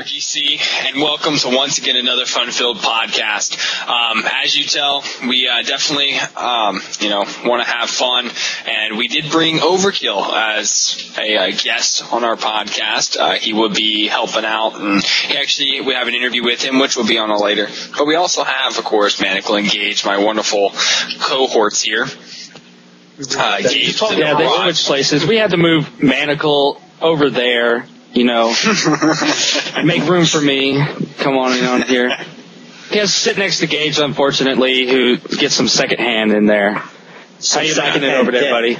RGC, and welcome to once again another fun-filled podcast. As you tell, we definitely, want to have fun, and we did bring Overkill as a guest on our podcast. He will be helping out, and we have an interview with him, which will be on later. But we also have, of course, Manical Engage, my wonderful cohorts here. They switched places. We had to move Manical over there. Make room for me. Come on in on here. He has to sit next to Gage, unfortunately, who gets some second hand in there. How you backing it over there, buddy?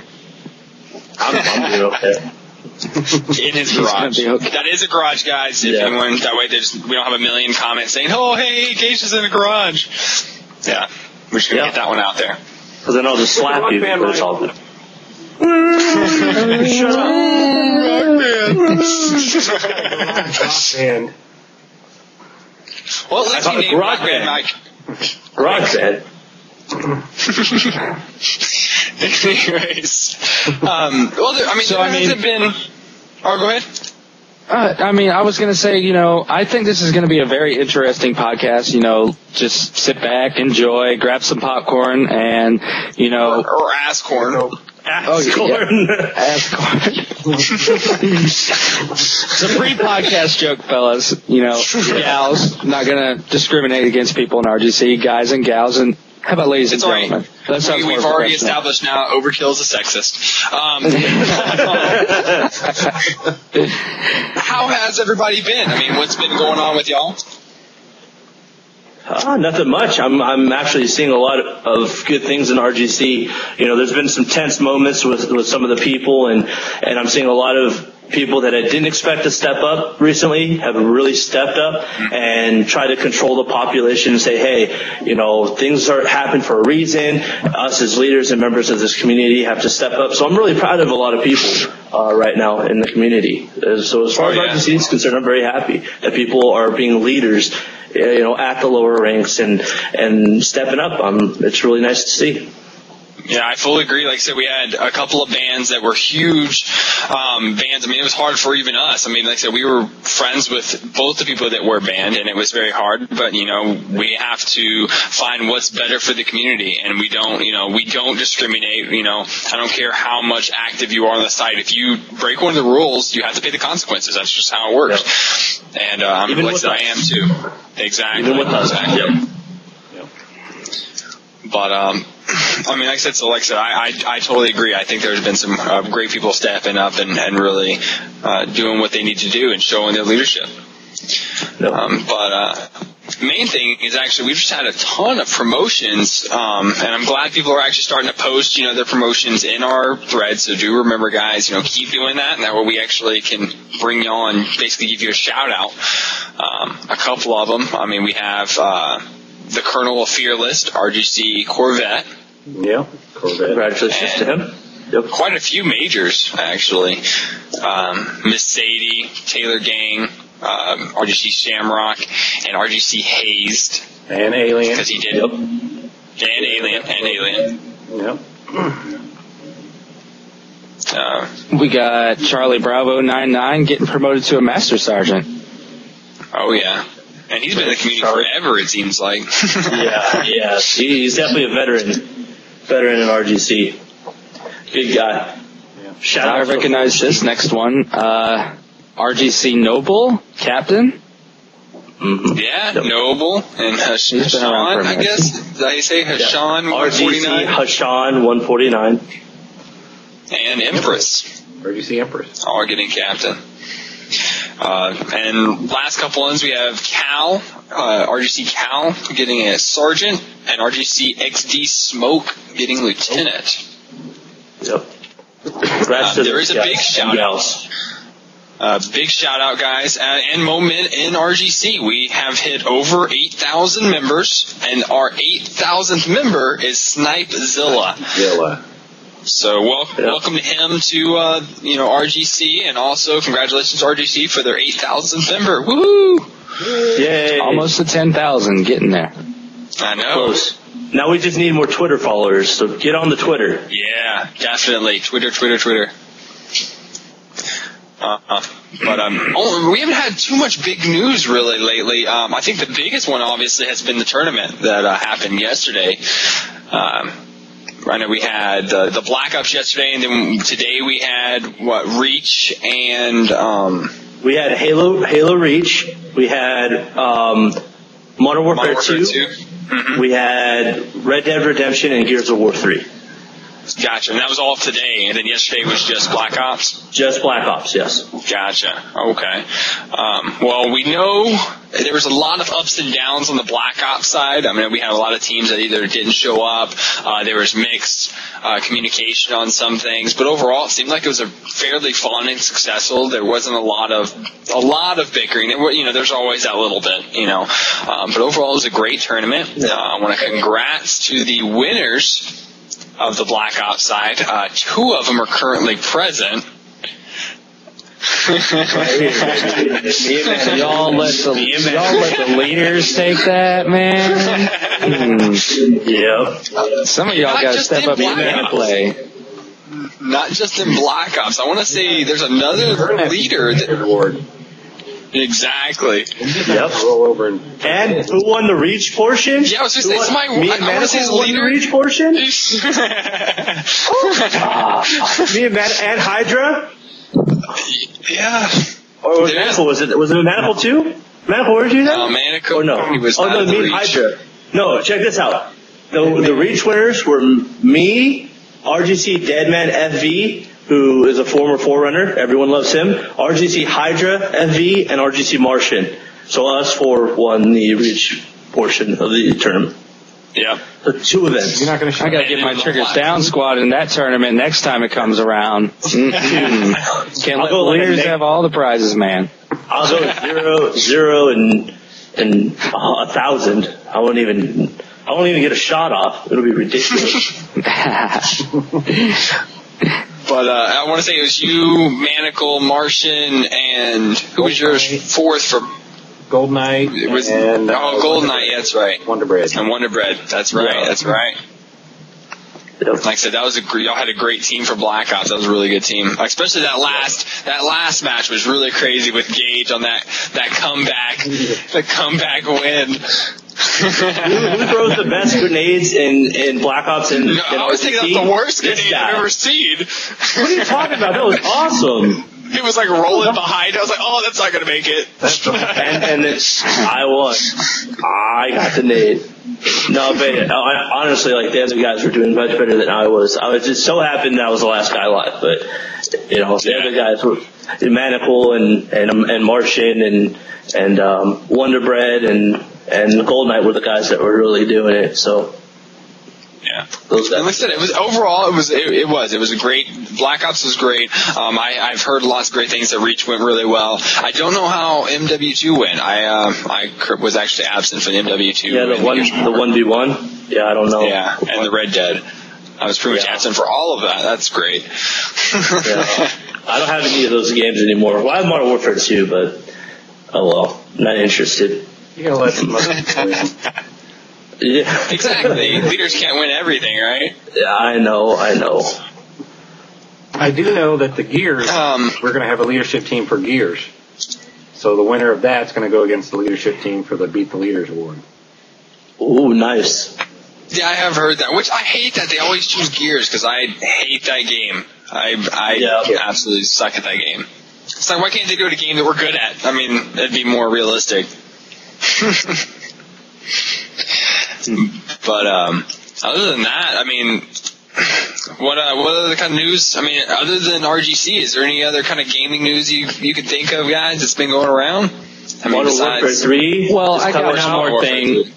I'm doing okay. In his garage. Okay. That is a garage, guys. If anyone, that way we don't have a million comments saying, "Oh, hey, Gage is in a garage." Yeah, we're just gonna get that one out there. Because then I'll just slap you. That's all. Shut up. Rock band. Well, let's name Rock Band, Mike. Rock Band. Anyways. Hasn't been... Oh, go ahead. I was going to say, I think this is going to be a very interesting podcast. Just sit back, enjoy, grab some popcorn, and, Or ass corn. Ass corn. Ass corn. It's a pre-podcast joke, fellas. Gals, not going to discriminate against people in RGC, guys and gals, and how about ladies and gentlemen? Right. We've already established now Overkill is a sexist. How has everybody been? What's been going on with y'all? Nothing much. I'm actually seeing a lot of good things in RGC. There's been some tense moments with some of the people, and I'm seeing a lot of people that I didn't expect to step up recently have really stepped up and try to control the population and say, hey, things happen for a reason. Us as leaders and members of this community have to step up. So I'm really proud of a lot of people right now in the community. So as far as RGC is concerned, I'm very happy that people are being leaders, at the lower ranks and stepping up. It's really nice to see. Yeah, I fully agree. Like I said, we had a couple of bands that were huge bands. It was hard for even us. Like I said, we were friends with both the people that were banned, and it was very hard. But, we have to find what's better for the community, and we don't discriminate. I don't care how much active you are on the site. If you break one of the rules, you have to pay the consequences. That's just how it works. Yep. And I am too. Exactly. Even with us. Exactly. Yep. But, I totally agree. I think there's been some great people stepping up and really doing what they need to do and showing their leadership. Main thing is we've just had a ton of promotions, and I'm glad people are actually starting to post, their promotions in our thread. So do remember, guys, keep doing that, and that way we actually can bring you on, basically give you a shout out. A couple of them. We have the Colonel of Fearless, RGC Corvette. Yeah, Corvette. Congratulations to him. Yep. Quite a few majors, actually. Miss Sadie, Taylor Gang, RGC Shamrock, and RGC Hazed. And Alien. Because he did. Yep. And Alien. Yep. We got Charlie Bravo 99 getting promoted to a Master Sergeant. Oh, yeah. And he's been in the community forever, it seems like. Yeah. He's definitely a veteran in RGC. Good guy. Yeah. I recognize this next one. RGC Noble, Captain. Mm-hmm. Yeah, yep. Noble. And Hashan, I guess. Did I say Hashan 149? RGC Hashan 149. And Empress. RGC Empress. All are getting Captain. And last couple ones, we have Cal, RGC Cal getting a Sergeant, and RGC XD Smoke getting Lieutenant. Yep. There is a big shout out. Big shout out, guys, and moment in RGC. We have hit over 8,000 members, and our 8,000th member is Snipezilla. So welcome to him to RGC, and also congratulations to RGC for their 8,000th member. Woohoo! Yay! Almost to 10,000, getting there. I know. Close. Now we just need more Twitter followers, so get on the Twitter. Yeah, definitely. Twitter. We haven't had too much big news really lately. I think the biggest one obviously has been the tournament that happened yesterday. I know we had the Black Ops yesterday, and then today we had Reach and we had Halo Reach. We had Modern Warfare 2. Mm-hmm. We had Red Dead Redemption and Gears of War 3. Gotcha. And that was all of today, and then yesterday was just Black Ops? Just Black Ops, yes. Gotcha. Okay. Well, we know there was a lot of ups and downs on the Black Ops side. I mean, we had a lot of teams that either didn't show up, there was mixed communication on some things, but overall it seemed like it was a fairly fun and successful. There wasn't a lot of bickering. There's always that little bit, but overall it was a great tournament. I want to congrats to the winners of the Black Ops side. 2 of them are currently present. Y'all let the leaders take that, man. Yep. Some of y'all got to step up and play. Not just in Black Ops. I want to say there's another leader that. Exactly. Yep. And who won the Reach portion? Yeah, I was just saying, I want to say the leader. Won the Reach portion? Me and Hydra? Yeah. Or was it a Manical too? Manical, where did you that? Manical. Or no? He was me and Hydra. No, check this out. The Reach winners were me, RGC Deadman FV, who is a former Forerunner. Everyone loves him. RGC Hydra FV and RGC Martian. So us 4 won the Reach portion of the tournament. Yeah. So 2 events. I got to get my Triggers Down squad in that tournament next time it comes around. Can't let the leaders have all the prizes, man. I'll go 0, and 1,000. I won't even get a shot off. It'll be ridiculous. But I want to say it was you, Manacle, Martian, and who was yours 4th for Gold Knight? It was Gold Knight. Yeah, that's right. Wonder Bread. And Wonder Bread. That's right. Yeah. That's right. Yep. Like I said, y'all had a great team for Black Ops. That was a really good team. Especially that last match was really crazy with Gage on that comeback win. Who throws the best grenades in Black Ops? I was thinking that's the worst grenade I've ever seen. What are you talking about? That was awesome. He was like rolling behind. I was like, oh, that's not going to make it. and I won. I got the nade. No, but honestly, like the other guys were doing much better than I was. I was just so happy that I was the last guy alive. But the other guys were Manical and Martian and Wonder Bread and Gold Knight were the guys that were really doing it. So. Yeah. And like I said, it was a great, Black Ops was great. I've heard lots of great things that Reach went really well. I don't know how MW2 went. I was actually absent for the MW2. Yeah, the 1v1. Yeah, I don't know. Yeah, and the Red Dead. I was pretty much absent for all of that. That's great. Yeah. I don't have any of those games anymore. Well, I have Modern Warfare 2, but oh well, not interested. You gotta let them win. Yeah, exactly. Leaders can't win everything, right? Yeah, I know. I do know that the Gears, we're going to have a leadership team for Gears. So the winner of that's going to go against the leadership team for the Beat the Leaders award. Ooh, nice. Yeah, I have heard that, which I hate that they always choose Gears because I hate that game. I absolutely suck at that game. It's like, why can't they do a game that we're good at? I mean, it'd be more realistic. But other than that, I mean, what other kind of news? I mean, other than RGC, is there any other kind of gaming news you could think of, guys, that's been going around? I mean, Modern Warfare 3. Well, I got one more thing.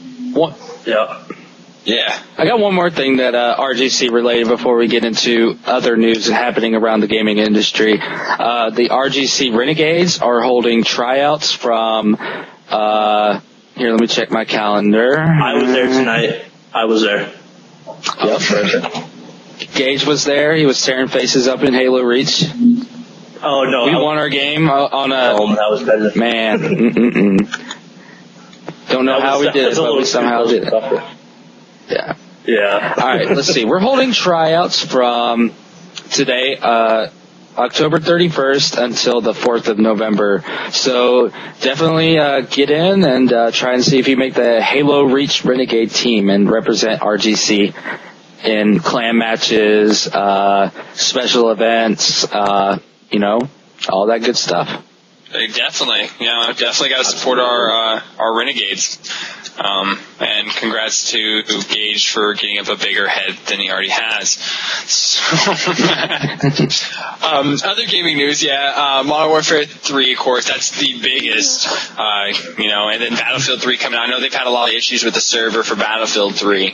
Yeah. I got one more thing that RGC related before we get into other news happening around the gaming industry. The RGC Renegades are holding tryouts from. Here, let me check my calendar. I was there tonight. I was there. Yep. Gage was there. He was tearing faces up in Halo Reach. Oh, no. We won our game on a... Oh, that was better. Man. Don't know how we did it, but we somehow did it. Yeah. Yeah. All right, let's see. We're holding tryouts from today. October 31st until the 4th of November. So definitely get in and try and see if you make the Halo Reach Renegade team and represent RGC in clan matches, special events, all that good stuff. Definitely. Definitely got to support our Renegades. And congrats to Gage for getting up a bigger head than he already has. So, other gaming news, Modern Warfare 3, of course, that's the biggest, and then Battlefield 3 coming out. I know they've had a lot of issues with the server for Battlefield 3.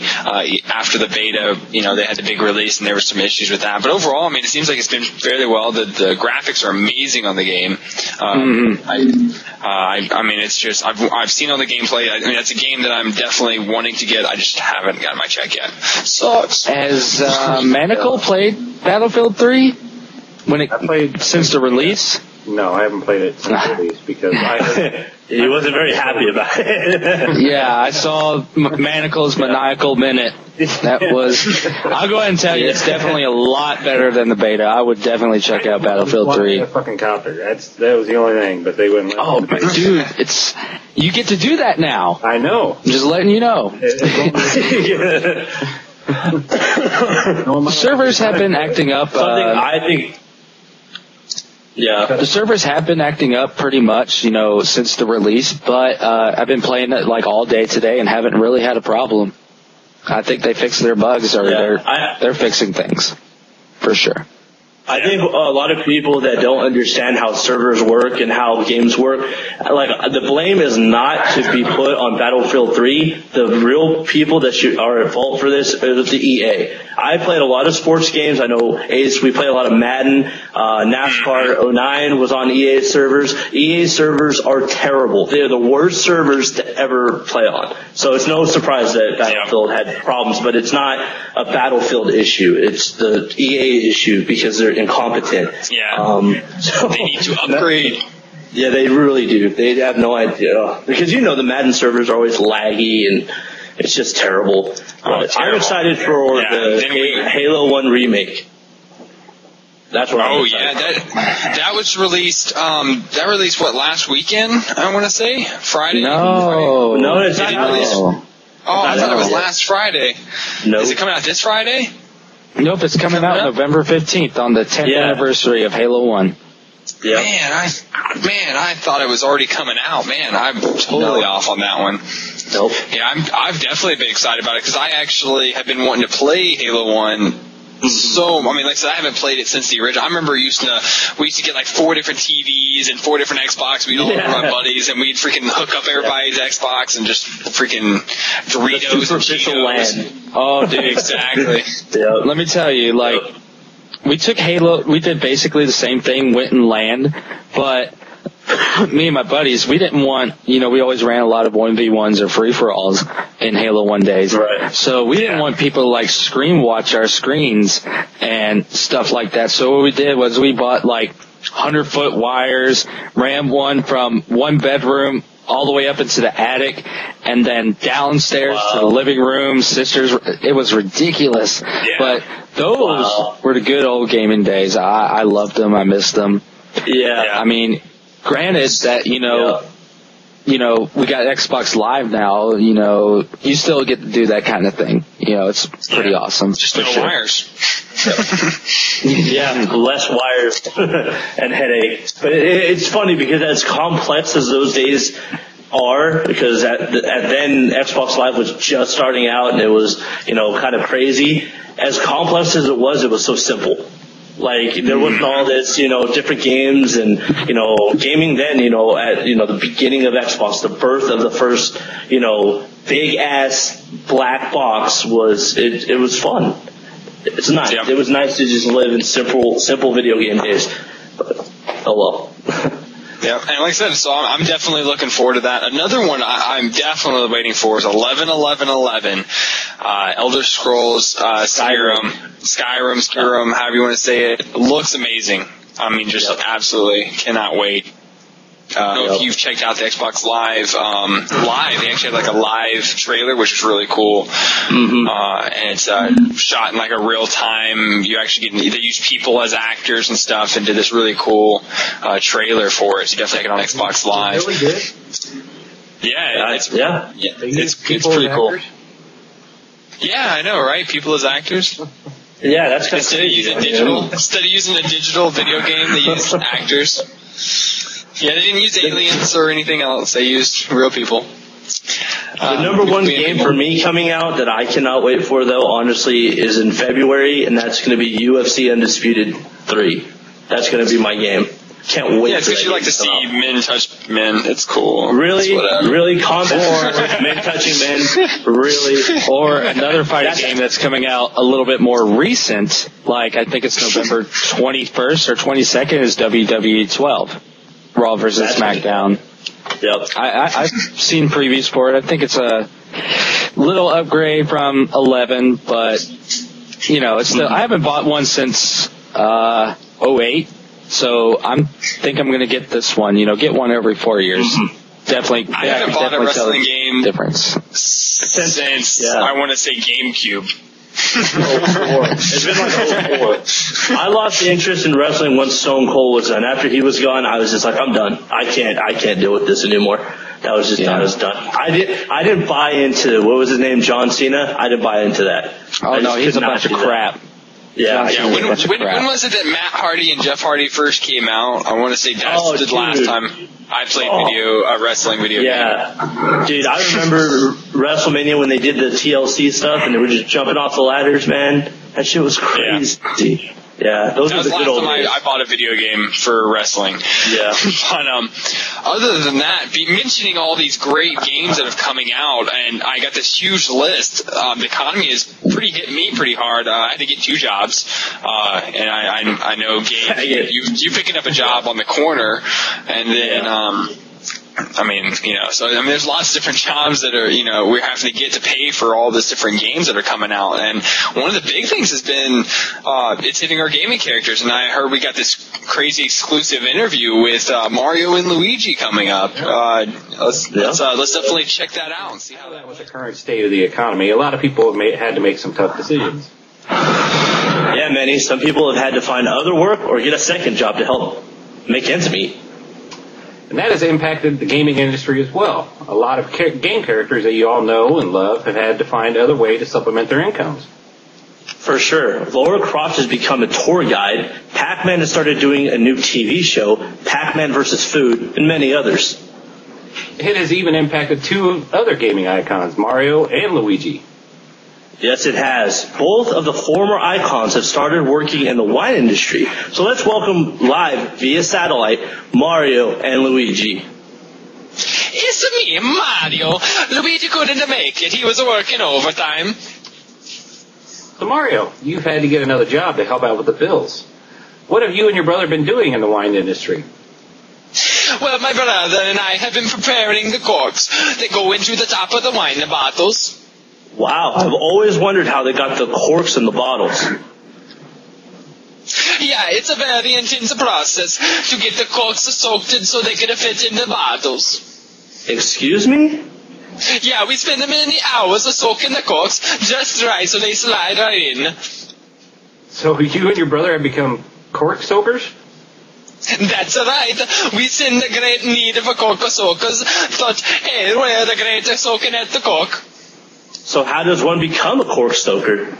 After the beta, they had the big release and there were some issues with that. But overall, it seems like it's been fairly well. The graphics are amazing on the game. It's just, I've seen all the gameplay. That's a game that I'm definitely wanting to get. I just haven't gotten my check yet. Sucks. Has Manical played Battlefield 3 since the release? No, I haven't played it since the release because he wasn't very happy about it. Yeah, I saw Manicals Maniacal Minute. I'll go ahead and tell you, it's definitely a lot better than the beta. I would definitely check out Battlefield 3. A fucking copter. That was the only thing, but they wouldn't let me. Oh, dude, you get to do that now. I know. I'm just letting you know. The servers have been acting up. The servers have been acting up pretty much, since the release, but I've been playing it like all day today and haven't really had a problem. I think they fixed their bugs, or they're fixing things, for sure. I think a lot of people that don't understand how servers work and how games work, the blame is not to be put on Battlefield 3. The real people that are at fault for this is the EA. I played a lot of sports games. I know Ace, we played a lot of Madden. NASCAR 09 was on EA servers. EA servers are terrible. They're the worst servers to ever play on. So it's no surprise that Battlefield had problems, but it's not a Battlefield issue. It's the EA issue because they're incompetent. So they need to upgrade. Yeah, they really do. They have no idea. Because the Madden servers are always laggy and it's just terrible. I'm excited for the Halo 1 remake. That's what I'm excited for. That was released, last weekend, I want to say? Friday? No, it's not released. I thought it was last Friday. No. Is it coming out this Friday? Nope, it's coming out November 15th on the 10th anniversary of Halo 1. Yeah. Man, I thought it was already coming out. Man, I'm totally off on that one. Nope. Yeah, I've definitely been excited about it because I actually have been wanting to play Halo 1. So, like I said, I haven't played it since the original. I remember we used to get like 4 different TVs and 4 different Xbox. We'd all over my buddies and we'd freaking hook up everybody's Xbox and just freaking Doritos and Cheetos. Oh, dude, exactly. Let me tell you, we took Halo, we did basically the same thing, went and LAN, but me and my buddies, we didn't want, we always ran a lot of 1v1s or free-for-alls in Halo 1 days. Right. So we didn't want people to screen watch our screens and stuff like that. So what we did was we bought 100-foot wires, ran one from one bedroom all the way up into the attic, and then downstairs to the living room, sisters. It was ridiculous. Yeah. But those were the good old gaming days. I loved them. I missed them. Yeah. Granted that, we got Xbox Live now, you still get to do that kind of thing. It's pretty awesome. Just no wires. Less wires and headache. But it's funny because as complex as those days are, because then Xbox Live was just starting out and it was, kind of crazy. As complex as it was so simple. There wasn't all this, different games and, gaming then, at, the beginning of Xbox, the birth of the first, big ass black box it was fun. It's nice. Yeah. It was nice to just live in simple video game days. But, oh well. Yeah, and like I said, so I'm definitely looking forward to that. Another one I'm definitely waiting for is 11/11/11, Elder Scrolls Skyrim, however you want to say it. Looks amazing. Just absolutely cannot wait. don't know if you've checked out the Xbox Live. They actually had like a live trailer, which was really cool. And it's shot in like a real time. You actually they use people as actors and stuff, and did this really cool trailer for it. So you definitely check it on Xbox Live. Really good. Yeah, it's People pretty as cool. actors? Yeah, I know, right? People as actors. Yeah, that's kind Instead of using a digital video game, they use actors. Yeah, they didn't use aliens or anything else. They used real people. The number one game for me coming out that I cannot wait for, though, honestly, is in February, and that's going to be UFC Undisputed 3. That's going to be my game. Can't wait. Yeah, it's because you like to see men touch men. It's cool. Really combat men touching men. Really. Or another fighting game that's coming out a little bit more recent, like I think it's November 21st or 22nd, is WWE 12. Raw versus SmackDown. Yep. I've seen previews for it. I think it's a little upgrade from 11, but, it's still, I haven't bought one since 08. So I think I'm going to get this one. Get one every 4 years. Definitely. I haven't bought a wrestling game difference since I want to say GameCube. It's been like 04. I lost the interest in wrestling once Stone Cold was done. After he was gone, I was just like, I'm done. I can't deal with this anymore. That was just I was done. I didn't buy into what was his name, John Cena. I didn't buy into that. Oh no, he's a bunch of crap. Yeah. When was it that Matt Hardy and Jeff Hardy first came out? I want to say that's the last time I played wrestling video game. Yeah. Dude, I remember WrestleMania when they did the TLC stuff and they were just jumping off the ladders, man. That shit was crazy. Yeah, those that were was the the good last old time days. I bought a video game for wrestling. Yeah. But other than that, mentioning all these great games that are coming out, and I got this huge list. The economy is hit me pretty hard. I had to get 2 jobs, and I know, Gabe, you picking up a job on the corner, and then there's lots of different jobs that are, we're having to get to pay for all these different games that are coming out. And one of the big things has been, it's hitting our gaming characters. And I heard we got this crazy exclusive interview with, Mario and Luigi coming up. Let's definitely check that out and see how that was the current state of the economy. A lot of people have had to make some tough decisions. Yeah, Manny. Some people have had to find other work or get a second job to help make ends meet. And that has impacted the gaming industry as well. A lot of game characters that you all know and love have had to find other ways to supplement their incomes. For sure. Laura Croft has become a tour guide. Pac-Man has started doing a new TV show, Pac-Man vs. Food, and many others. It has even impacted 2 other gaming icons, Mario and Luigi. Yes, it has. Both of the former icons have started working in the wine industry. So let's welcome live via satellite Mario and Luigi. It's me, Mario. Luigi couldn't make it. He was working overtime. So Mario, you've had to get another job to help out with the bills. What have you and your brother been doing in the wine industry? Well, my brother and I have been preparing the corks that go into the top of the wine bottles. Wow, I've always wondered how they got the corks in the bottles. Yeah, it's a very intense process to get the corks soaked in so they can fit in the bottles. Excuse me? Yeah, we spend many hours soaking the corks just right so they slide right in. So you and your brother have become cork soakers? That's right. We seen the great need for cork soakers. Thought, hey, we're the great soaking at the cork. So how does one become a cork stoker?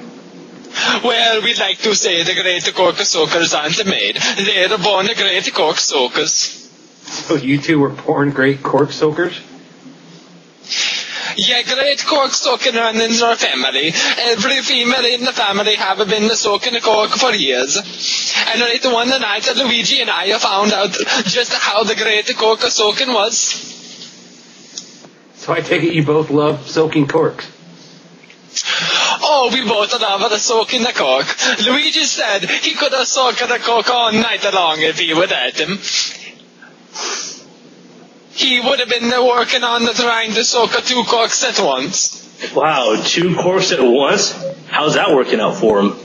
Well, we like to say the great cork soakers aren't made. They're born great cork soakers. So you 2 were born great cork soakers? Yeah, great cork soaking runs in our family. Every female in the family have been soaking cork for years. And late one night, Luigi and I found out just how the great cork soaking was. So I take it you both love soaking corks? Oh, we both love soaking the cork. Luigi said he could have soaked the cork all night long if he would let him. He would have been working on trying to soak 2 corks at once. Wow, 2 corks at once? How's that working out for him?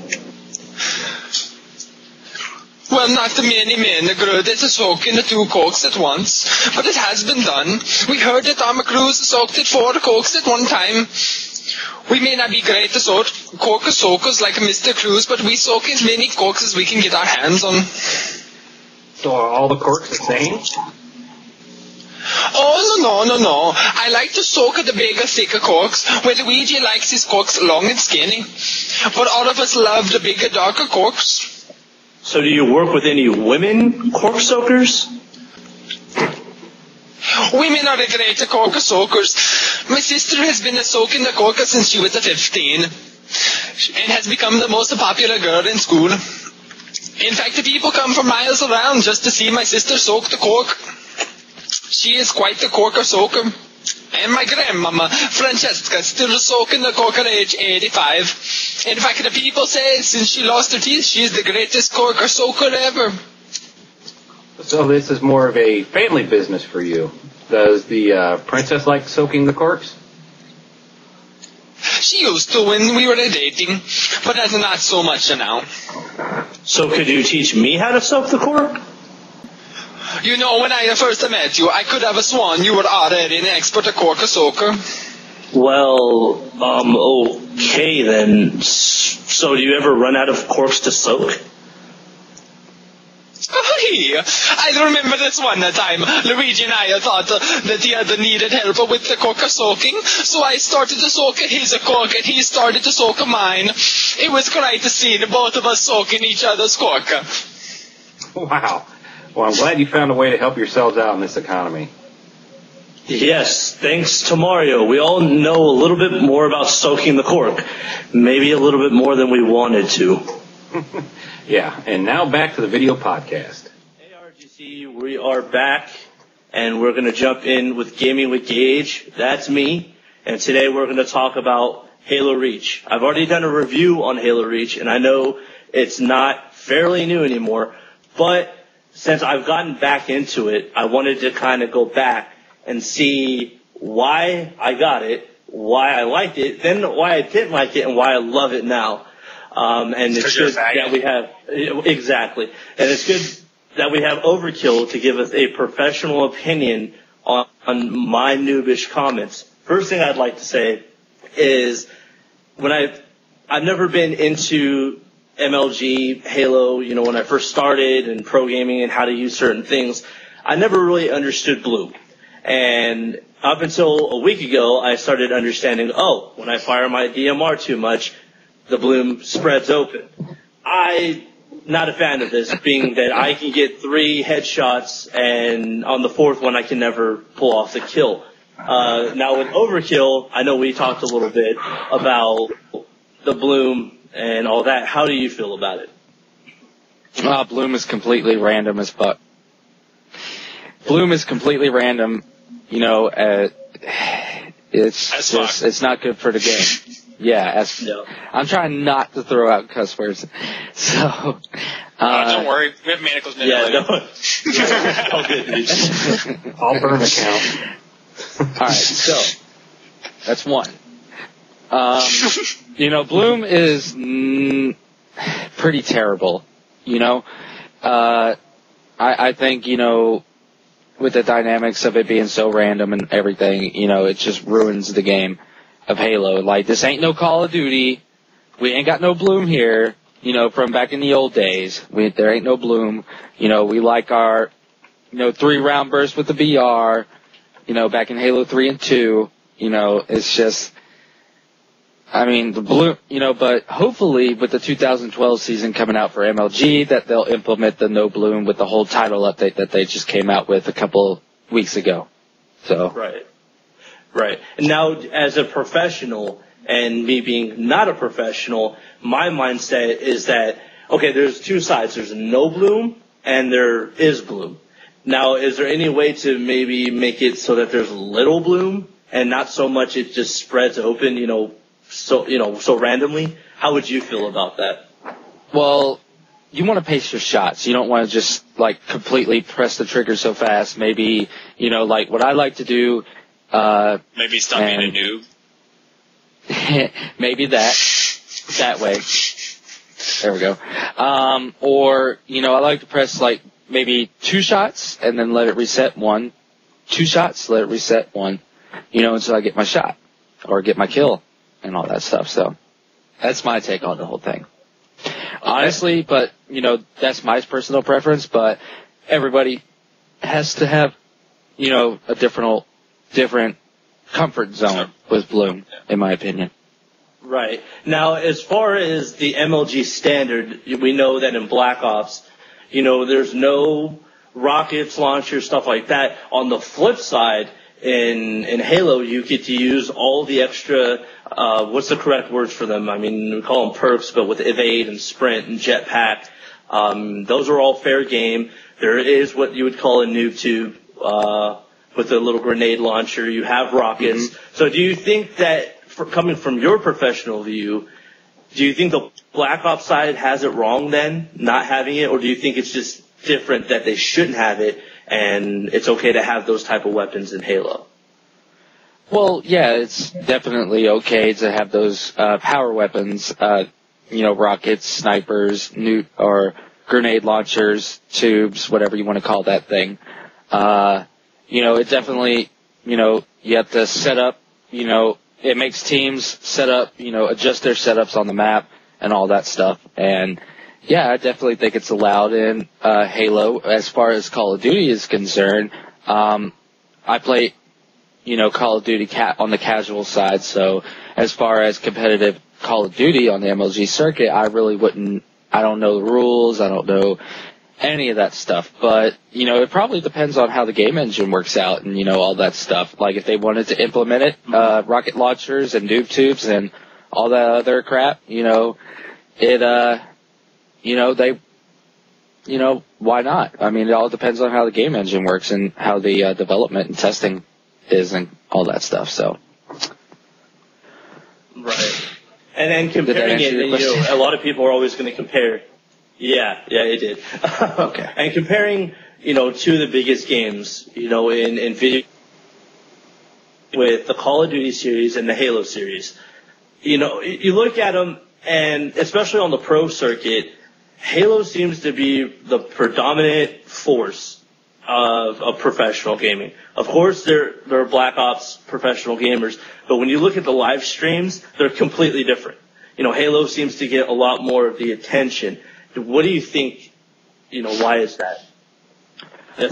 Well, not many men agree to soak in the 2 cokes at once, but it has been done. We heard that Tom Cruise soaked it 4 cokes at one time. We may not be great at coke soakers like Mr. Cruise, but we soak as many cokes as we can get our hands on. So are all the corks the same? Oh, no. I like to soak the bigger, thicker corks, where Luigi likes his corks long and skinny. But all of us love the bigger, darker corks. So do you work with any women cork soakers? Women are great cork soakers. My sister has been soaking the cork since she was 15 and has become the most popular girl in school. In fact, the people come from miles around just to see my sister soak the cork. She is quite the cork soaker. And my grandmama, Francesca, still soaking the cork at age 85. In fact, the people say since she lost her teeth, she is the greatest cork soaker ever. So this is more of a family business for you. Does the princess like soaking the corks? She used to when we were dating, but that's not so much now. So could you teach me how to soak the cork? You know, when I first met you, I could have sworn you were already an expert cork soaker. Well, okay then. So do you ever run out of corks to soak? I remember this one time. Luigi and I thought that he had needed help with the cork soaking, so I started to soak his cork and he started to soak mine. It was great to see both of us soaking each other's cork. Wow. Well, I'm glad you found a way to help yourselves out in this economy. Yes, thanks to Mario. We all know a little bit more about soaking the cork. Maybe a little bit more than we wanted to. Yeah, and now back to the video podcast. Hey RGC, we are back, and we're going to jump in with Gaming with Gage. That's me, and today we're going to talk about Halo Reach. I've already done a review on Halo Reach, and I know it's not fairly new anymore, but since I've gotten back into it, I wanted to kind of go back and see why I got it, why I liked it, then why I didn't like it, and why I love it now. And it's good that we have, exactly, and it's good that we have Overkill to give us a professional opinion on my noobish comments. First thing I'd like to say is when I've never been into MLG, Halo, when I first started and pro gaming and how to use certain things, I never really understood Bloom. And up until a week ago, I started understanding, when I fire my DMR too much, the bloom spreads open. I'm not a fan of this, being that I can get 3 headshots, and on the 4th one I can never pull off the kill. Now with Overkill, I know we talked a little bit about the bloom and all that. How do you feel about it? Bloom is completely random as fuck. Bloom is completely random. It's not good for the game. Yeah, I'm trying not to throw out cuss words. So, don't worry, we have Manicals Maniacal Minute. All good, dude. I'll burn the count. Alright, so, that's one. Bloom is pretty terrible. I think, with the dynamics of it being so random and everything, it just ruins the game of Halo. Like, this ain't no Call of Duty. We ain't got no bloom here, from back in the old days. There ain't no bloom. We like our, 3-round burst with the BR, back in Halo 3 and 2. It's just, the bloom, but hopefully with the 2012 season coming out for MLG, that they'll implement the no bloom with the whole title update that they just came out with a couple weeks ago. So. Right. And now, as a professional, and me being not a professional, my mindset is that, okay, there's 2 sides. There's no bloom, and there is bloom. Now, is there any way to maybe make it so that there's little bloom, and not so much it just spreads open, so randomly? How would you feel about that? Well, you want to pace your shots. You don't want to just, completely press the trigger so fast. Maybe, what I like to do, maybe stop being a noob. Maybe that way. There we go. Or, I like to press like maybe 2 shots and then let it reset 1. 2 shots, let it reset 1, until I get my shot or get my kill and all that stuff. So that's my take on the whole thing. Honestly, but, that's my personal preference, but everybody has to have, a different comfort zone with Bloom, in my opinion. Right. Now, as far as the MLG standard, we know that in Black Ops, there's no rockets, launchers, stuff like that. On the flip side, in Halo, you get to use all the extra, what's the correct words for them? I mean, we call them perks, but with evade and sprint and jetpack, those are all fair game. There is what you would call a noob tube, with a little grenade launcher. You have rockets. Mm-hmm. So do you think that, coming from your professional view, do you think the Black Ops side has it wrong then, not having it, or do you think it's just different that they shouldn't have it and it's okay to have those type of weapons in Halo? Well, yeah, it's definitely okay to have those power weapons, rockets, snipers, or grenade launchers, tubes, whatever you want to call that thing. It definitely, you have to set up, it makes teams set up, adjust their setups on the map and all that stuff. And yeah, I definitely think it's allowed in Halo. As far as Call of Duty is concerned, I play, Call of Duty on the casual side. So as far as competitive Call of Duty on the MLG circuit, I don't know the rules. I don't know any of that stuff. But, it probably depends on how the game engine works out and, all that stuff. Like if they wanted to implement it, rocket launchers and noob tubes and all that other crap, why not? I mean, it all depends on how the game engine works and how the development and testing is and all that stuff. So, right. And then comparing it, a lot of people are always going to compare. Yeah, it did. Okay. And comparing, two of the biggest games, in video with the Call of Duty series and the Halo series, you look at them, and especially on the pro circuit, Halo seems to be the predominant force of professional gaming. Of course, there are Black Ops professional gamers, but when you look at the live streams, they're completely different. Halo seems to get a lot more of the attention. What do you think, why is that?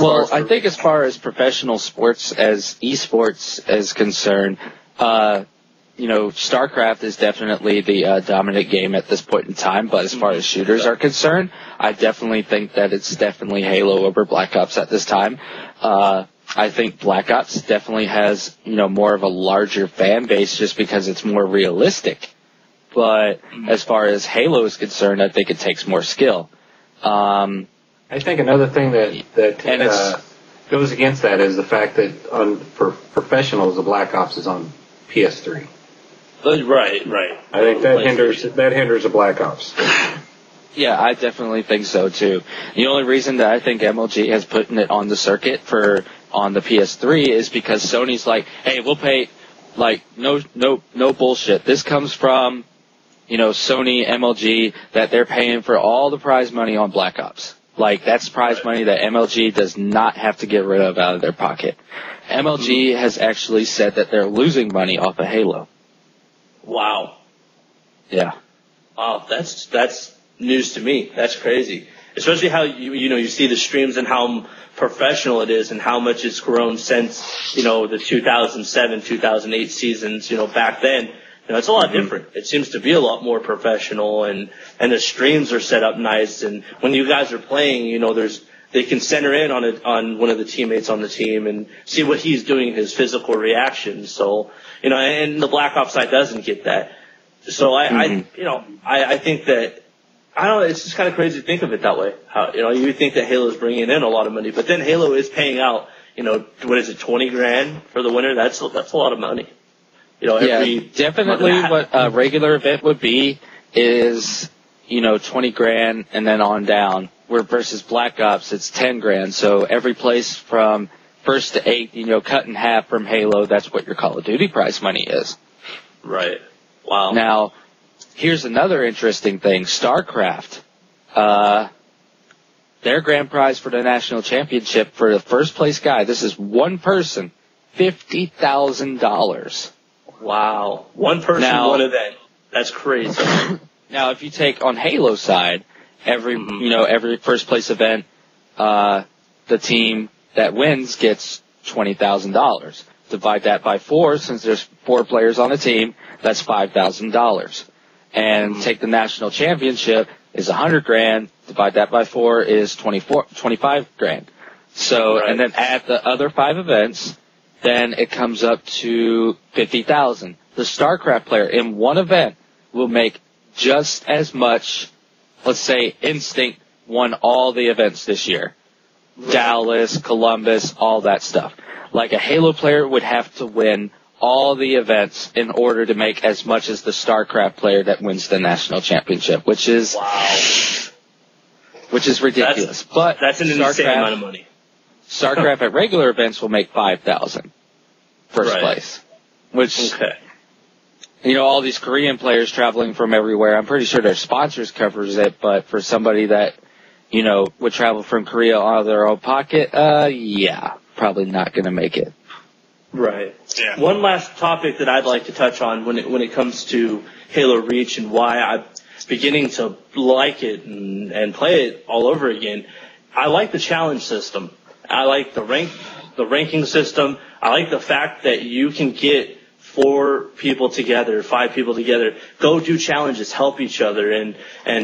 Well, I think as far as professional sports, as esports is concerned, StarCraft is definitely the dominant game at this point in time, but as far as shooters are concerned, I definitely think that it's definitely Halo over Black Ops at this time. I think Black Ops definitely has, more of a larger fan base just because it's more realistic. But as far as Halo is concerned, I think it takes more skill. I think another thing that goes against that is the fact that for professionals, the Black Ops is on PS3. Right. I think that hinders the Black Ops. Yeah, I definitely think so too. The only reason that I think MLG has put it on the circuit on the PS3 is because Sony's like, hey, we'll pay no bullshit. This comes from Sony, MLG, that they're paying for all the prize money on Black Ops. That's prize money that MLG does not have to get rid of out of their pocket. MLG has actually said that they're losing money off of Halo. Wow. Yeah. Wow, that's news to me. That's crazy. Especially how you see the streams and how professional it is and how much it's grown since, the 2007, 2008 seasons, back then. It's a lot different. It seems to be a lot more professional and the streams are set up nice. And when you guys are playing, they can center in on one of the teammates on the team and see what he's doing, his physical reactions. So, and the Black Ops side doesn't get that. So I think that, I don't know, it's just kind of crazy to think of it that way. How, you think that Halo is bringing in a lot of money, but then Halo is paying out, what is it, $20,000 for the winner? That's a lot of money. Definitely what a regular event would be is, $20,000 and then on down. Where versus Black Ops, it's $10,000. So every place from 1st to 8th, cut in half from Halo, that's what your Call of Duty prize money is. Right. Wow. Now, here's another interesting thing. StarCraft, their grand prize for the national championship for the first place guy, this is one person, $50,000. Wow. One person, now, one event. That's crazy. Now, if you take on Halo side, every first place event, the team that wins gets $20,000. Divide that by 4, since there's 4 players on a team, that's $5,000. And take the national championship is $100,000. Divide that by 4 is $25,000. So, and then add the other 5 events, then it comes up to $50,000. The StarCraft player in one event will make just as much. Let's say Instinct won all the events this year. Dallas, Columbus, all that stuff. Like a Halo player would have to win all the events in order to make as much as the StarCraft player that wins the national championship, which is ridiculous. That's an insane amount of money. StarCraft at regular events will make $5,000 first place, which all these Korean players traveling from everywhere. I'm pretty sure their sponsors covers it, but for somebody that would travel from Korea out of their own pocket, probably not going to make it. Right. Yeah. One last topic that I'd like to touch on when it comes to Halo Reach and why I'm beginning to like it and play it all over again. I like the challenge system. I like the ranking system. I like the fact that you can get 4 people together, 5 people together, go do challenges, help each other, and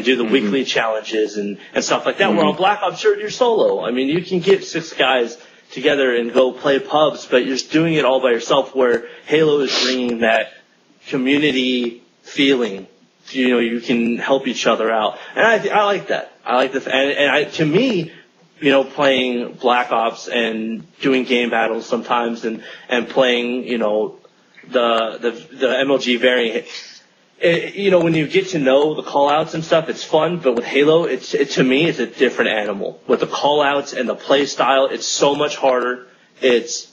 do the weekly challenges and stuff like that. Where on Black Ops, you're solo. I mean, you can get 6 guys together and go play pubs, but you're doing it all by yourself, where Halo is bringing that community feeling. You can help each other out. And I like that. I like to me, playing Black Ops and doing game battles sometimes and playing, the MLG variant, when you get to know the call-outs and stuff, it's fun, but with Halo, to me, it's a different animal. With the call-outs and the play style, it's so much harder. It's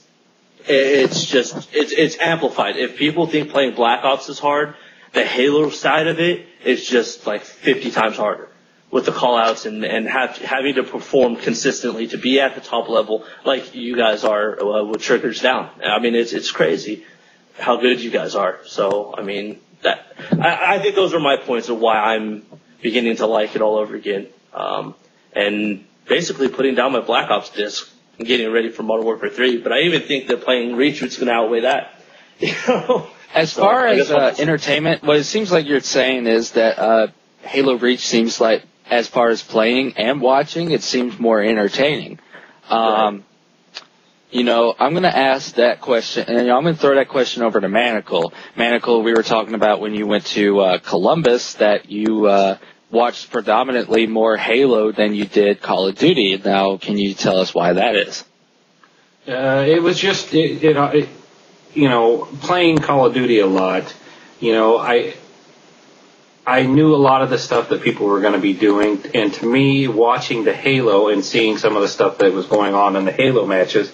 amplified. If people think playing Black Ops is hard, the Halo side of it is just like 50 times harder with the call-outs and having to perform consistently to be at the top level like you guys are with Triggers Down. I mean, it's crazy how good you guys are. So, I mean, I think those are my points of why I'm beginning to like it all over again. And basically putting down my Black Ops disc and getting ready for Modern Warfare 3. But I even think that playing Reach is going to outweigh that. As far as entertainment, what it seems like you're saying is that Halo Reach seems like, as far as playing and watching, it seems more entertaining. I'm going to ask that question, and I'm going to throw that question over to Manical. Manical, we were talking about when you went to Columbus that you watched predominantly more Halo than you did Call of Duty. Now, can you tell us why that is? It was just, playing Call of Duty a lot. I knew a lot of the stuff that people were going to be doing, and to me, watching the Halo and seeing some of the stuff that was going on in the Halo matches,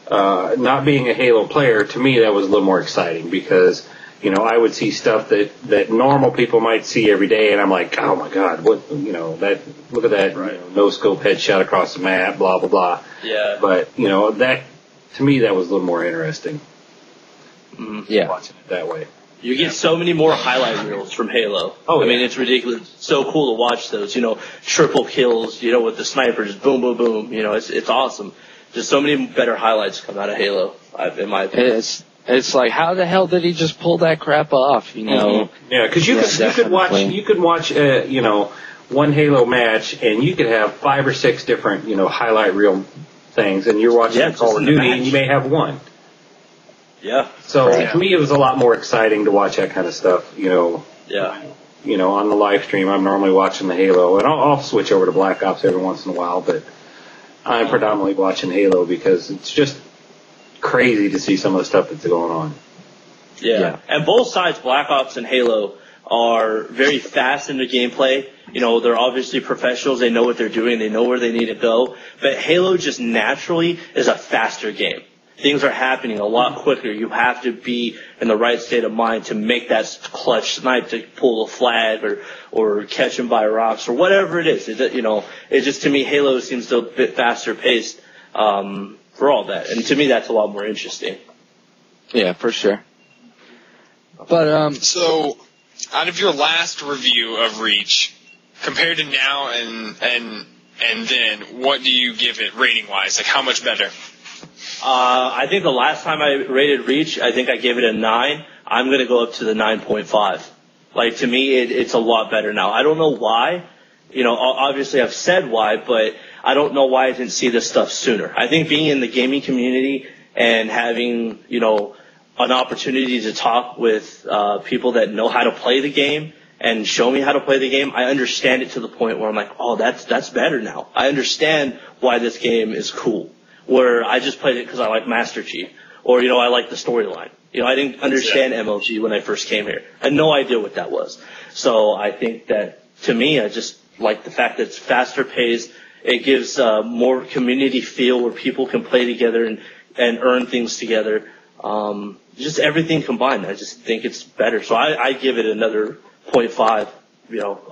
not being a Halo player, to me that was a little more exciting because, I would see stuff that normal people might see every day, and I'm like, oh my God, look at that, no scope headshot across the map, blah blah blah. Yeah. But that, to me, that was a little more interesting. Yeah. Watching it that way. You get so many more highlight reels from Halo. I mean, it's ridiculous. So cool to watch those, triple kills, with the snipers, boom, boom, boom. It's awesome. Just so many better highlights come out of Halo, in my opinion. It's like, how the hell did he just pull that crap off, Yeah, because you could watch, one Halo match, and you could have 5 or 6 different, highlight reel things, and you're watching Call of Duty, and you may have one. Yeah. So to me, it was a lot more exciting to watch that kind of stuff. On the live stream, I'm normally watching the Halo, and I'll switch over to Black Ops every once in a while, but I'm predominantly watching Halo because it's just crazy to see some of the stuff that's going on. Yeah. And both sides, Black Ops and Halo, are very fast in the gameplay. They're obviously professionals. They know what they're doing. They know where they need to go. But Halo just naturally is a faster game. things are happening a lot quicker. You have to be in the right state of mind to make that clutch snipe, to pull a flag or catch him by rocks or whatever it is. It just, to me, Halo seems a bit faster paced for all that. And to me, that's a lot more interesting. Yeah, for sure. But so, out of your last review of Reach, compared to now and then, what do you give it rating wise? Like, how much better? I think the last time I rated Reach, I think I gave it a 9. I'm going to go up to the 9.5. Like, to me, it's a lot better now. I don't know why. Obviously I've said why, but I don't know why I didn't see this stuff sooner. I think being in the gaming community and having, an opportunity to talk with people that know how to play the game and show me how to play the game, I understand it to the point where I'm like, oh, that's better now. I understand why this game is cool. Where I just played it because I like Master Chief, or I like the storyline. I didn't understand MLG when I first came here. I had no idea what that was. So I think that, to me, I just like the fact that it's faster paced. It gives more community feel where people can play together and earn things together. Just everything combined. I just think it's better. So I give it another 0.5,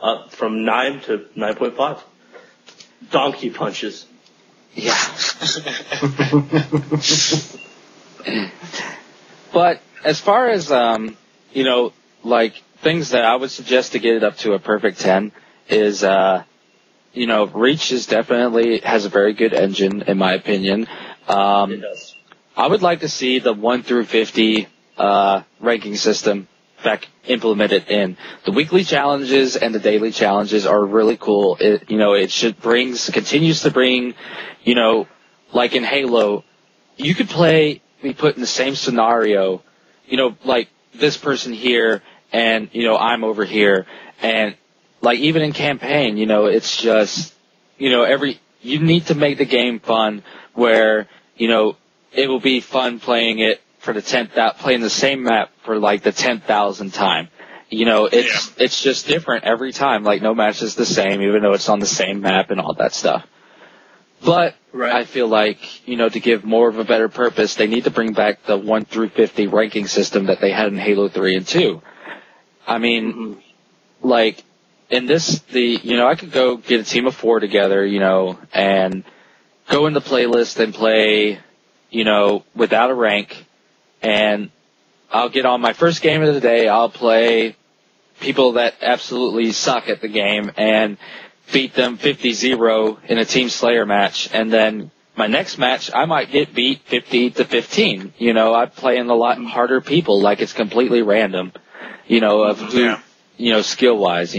up from 9 to 9.5. Donkey punches. Yeah. But as far as, things that I would suggest to get it up to a perfect 10 is, Reach has a very good engine, in my opinion. It does. I would like to see the 1 through 50 ranking system back implemented in. The weekly challenges and the daily challenges are really cool. It continues to bring, like in Halo, you could be put in the same scenario, like this person here and, I'm over here. And like even in campaign, it's just, you need to make the game fun where, it will be fun playing it for playing the same map for like the 10,000th time. It's just different every time. Like no match is the same, even though it's on the same map and all that stuff. But right. I feel like, to give more of a better purpose, they need to bring back the 1 through 50 ranking system that they had in Halo 3 and 2. I mean, like in this, I could go get a team of 4 together, and go in the playlist and play, without a rank, and I'll get on my first game of the day, I'll play people that absolutely suck at the game and beat them 50-0 in a Team Slayer match, and then my next match, I might get beat 50-15. I'm playing a lot harder people, like it's completely random, of who, skill-wise,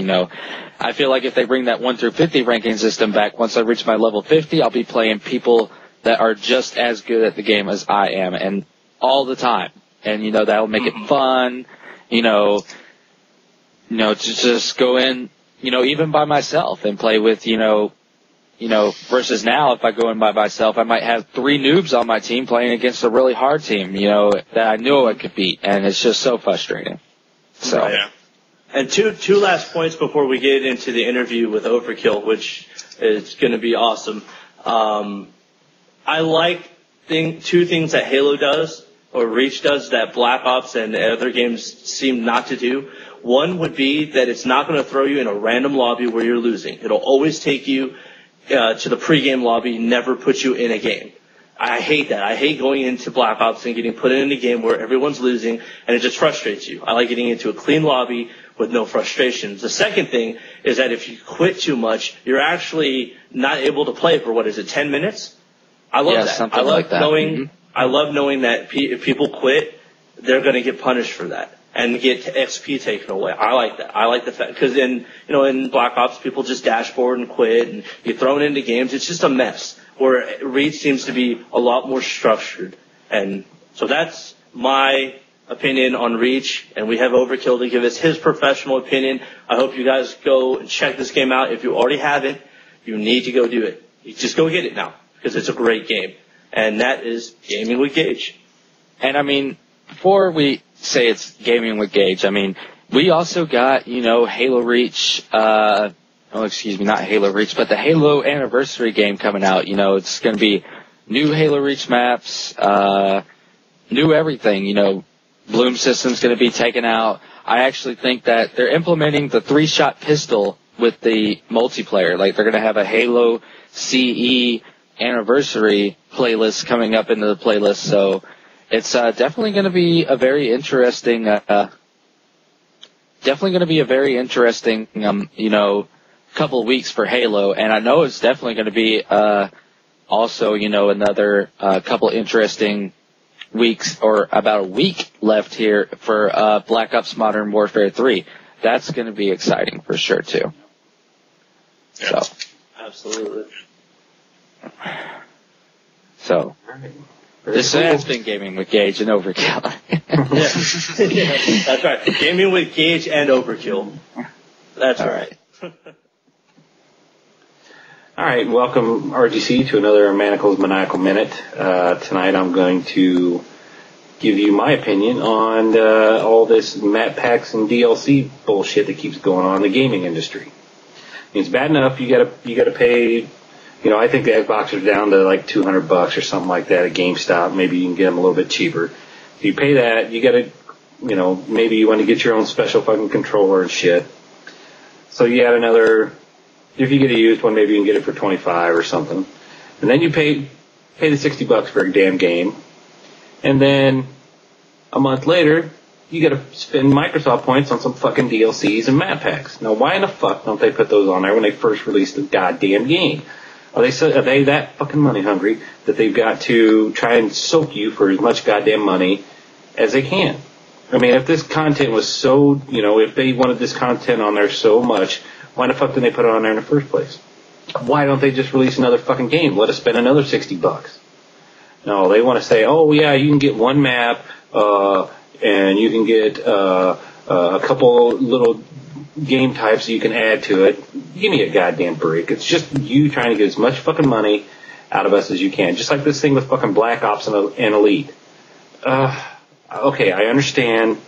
I feel like if they bring that 1 through 50 ranking system back, once I reach my level 50, I'll be playing people that are just as good at the game as I am, and all the time. And, that'll make it fun, to just go in, even by myself and play with, versus now, if I go in by myself, I might have 3 noobs on my team playing against a really hard team, that I know I could beat, and it's just so frustrating. So. Right. Yeah. And two last points before we get into the interview with Overkill, which is going to be awesome. I like two things that Halo does, or Reach does, that Black Ops and other games seem not to do. One would be that it's not going to throw you in a random lobby where you're losing. It'll always take you to the pregame lobby, never put you in a game. I hate that. I hate going into Black Ops and getting put in a game where everyone's losing, and it just frustrates you. I like getting into a clean lobby with no frustrations. The second thing is that if you quit too much, you're actually not able to play for, 10 minutes? I love that. I love knowing. I love knowing that if people quit, they're going to get punished for that and get XP taken away. I like that. I like the fact, because in Black Ops, people just dashboard and quit and get thrown into games. It's just a mess. Where Reach seems to be a lot more structured, and so that's my opinion on Reach. And we have Overkill to give us his professional opinion. I hope you guys go and check this game out. If you already haven't, you need to go do it. You just go get it now, because it's a great game. And that is Gaming with Gage. And I mean, before we say it's Gaming with Gage, I mean, we also got, Halo Reach, not Halo Reach, but the Halo Anniversary game coming out. It's going to be new Halo Reach maps, new everything. You know, Bloom system's going to be taken out. I actually think that they're implementing the 3-shot pistol with the multiplayer. Like, they're going to have a Halo CE anniversary playlist coming up into the playlist. So it's definitely going to be a very interesting, you know, couple of weeks for Halo. And I know it's definitely going to be also, you know, another couple interesting weeks, or about a week left here for Black Ops Modern Warfare 3. That's going to be exciting for sure too. So, absolutely. So, this has been Gaming with Gage and Overkill. Yeah, that's right. Gaming with Gage and Overkill. That's all right. All right, welcome RGC to another Manicals Maniacal Minute. Tonight I'm going to give you my opinion on all this map packs and DLC bullshit that keeps going on in the gaming industry. I mean, it's bad enough you gotta pay. You know, I think the Xbox are down to like $200 or something like that at GameStop. Maybe you can get them a little bit cheaper. If you pay that, you gotta, you know, maybe you want to get your own special fucking controller and shit. So you add another. If you get a used one, maybe you can get it for $25 or something. And then you pay the $60 for a damn game. And then a month later, you gotta spend Microsoft points on some fucking DLCs and map packs. Now, why in the fuck don't they put those on there when they first released the goddamn game? Are they that fucking money hungry that they've got to try and soak you for as much goddamn money as they can? I mean, if this content was so, you know, if they wanted this content on there so much, why the fuck didn't they put it on there in the first place? Why don't they just release another fucking game? Let us spend another $60. No, they want to say, oh yeah, you can get one map, and you can get a couple little game types you can add to it. Give me a goddamn break. It's just you trying to get as much fucking money out of us as you can. Just like this thing with fucking Black Ops and Elite. Okay, I understand.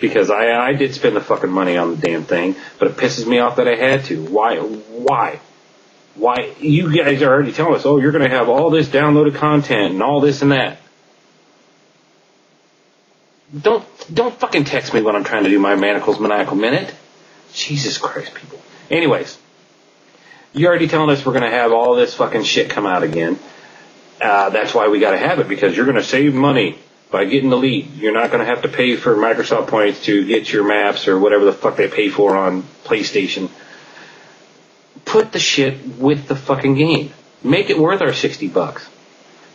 Because I did spend the fucking money on the damn thing, but it pisses me off that I had to. Why? You guys are already telling us, oh, you're going to have all this downloaded content and all this and that. Don't fucking text me when I'm trying to do my Manicals Maniacal Minute. Jesus Christ, people. Anyways, you're already telling us we're going to have all this fucking shit come out again. That's why we got to have it, because you're going to save money. By getting Elite, you're not going to have to pay for Microsoft points to get your maps or whatever the fuck they pay for on PlayStation. Put the shit with the fucking game. Make it worth our $60.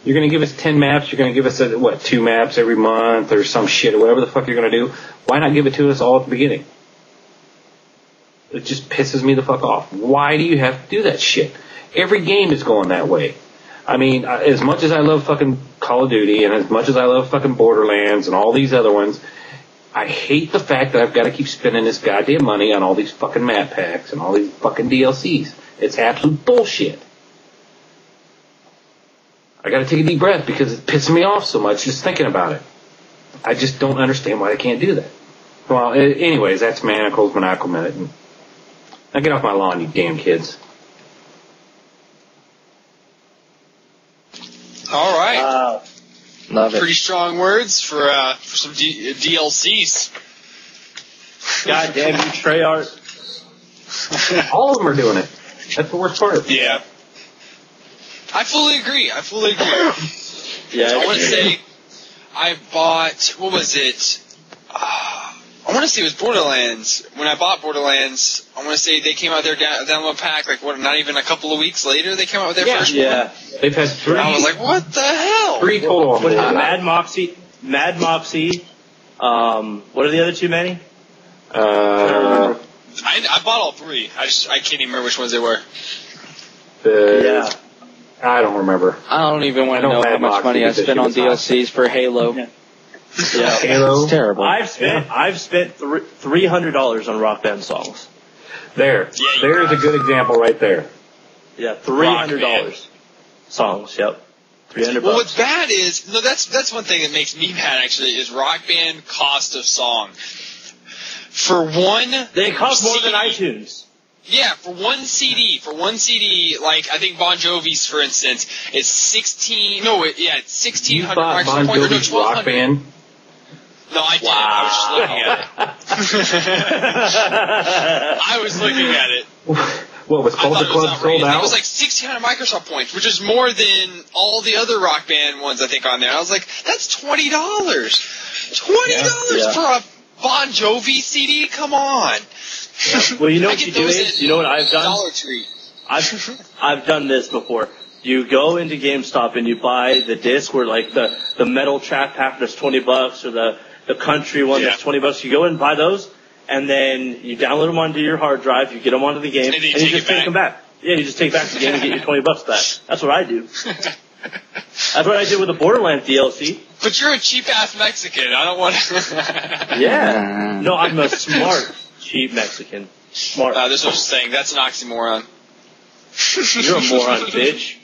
You're going to give us 10 maps. You're going to give us, 2 maps every month or some shit or whatever the fuck you're going to do. Why not give it to us all at the beginning? It just pisses me the fuck off. Why do you have to do that shit? Every game is going that way. I mean, as much as I love fucking Call of Duty and as much as I love fucking Borderlands and all these other ones, I hate the fact that I've got to keep spending this goddamn money on all these fucking map packs and all these fucking DLCs. It's absolute bullshit. I got to take a deep breath because it's pissing me off so much just thinking about it. I just don't understand why they can't do that. Well, anyways, that's Manicals Maniacal Minute. Now get off my lawn, you damn kids. All right. Love it. Pretty strong words for some DLCs. God damn you, Treyarch. All of them are doing it. That's the worst part. Yeah. I fully agree. Yeah. I want to say I bought, what was it? I want to say it was Borderlands. When I bought Borderlands, I want to say they came out their download pack, not even a couple of weeks later, they came out with their first one. Yeah. They've had 3. I was like, what the hell? 3 total. What is it? Mad Moxie. What are the other 2, Manny? I bought all 3. I can't even remember which ones they were. Yeah. I don't remember. I don't even want to know how much money I spent on DLCs for Halo. Yeah. Halo. It's terrible. I've spent $300 on Rock Band songs. There's a good example right there. Yeah, $300 songs. Yep, $300. Well, what's bad is that's one thing that makes me mad actually is Rock Band cost of song. For one, they cost more than iTunes. Yeah, for one CD, like I think Bon Jovi's, for instance, is 16. No, it's 1,600 You bought Microsoft Bon points. Jovi's Rock Band? No, I didn't. I was just looking at it. I was looking at it. What was Culture Club sold out? It was like 1,600 Microsoft points, which is more than all the other Rock Band ones I think on there. I was like, that's $20. $20 for a Bon Jovi CD? Come on. Yeah. Well, you know what you do is, you know what I've done? Dollar Tree. I've done this before. You go into GameStop and you buy the disc where like the metal track pack that's $20, or the country one that's $20. You go in and buy those, and then you download them onto your hard drive. You get them onto the game, and you just take them back. Yeah, you just take back the game and get your $20 back. That's what I do. That's what I did with the Borderlands DLC. But you're a cheap-ass Mexican. I don't want to... Yeah. No, I'm a smart, cheap Mexican. Smart. This was saying, that's an oxymoron. You're a moron, bitch.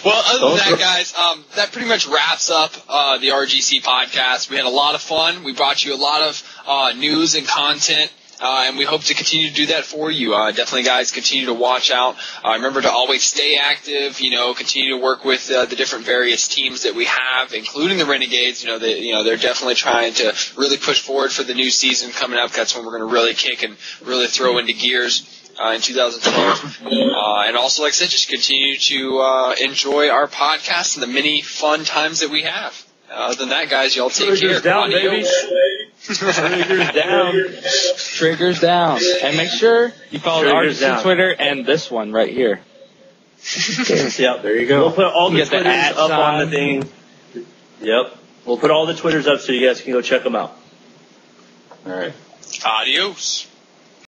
Well, other than that, guys, that pretty much wraps up the RGC podcast. We had a lot of fun. We brought you a lot of news and content. And we hope to continue to do that for you. Definitely, guys, continue to watch out. Remember to always stay active. Continue to work with the different various teams that we have, including the Renegades. They're definitely trying to really push forward for the new season coming up. That's when we're going to really kick and really throw into gears in 2012. And also, like I said, just continue to enjoy our podcast and the many fun times that we have. Other than that, guys, y'all take care. Down, baby. Triggers down. Triggers down. And make sure you follow RGC Twitter and this one right here. Yep, there you go. We'll put all the Twitters up on the thing. Yep. We'll put all the Twitters up so you guys can go check them out. All right. Adios.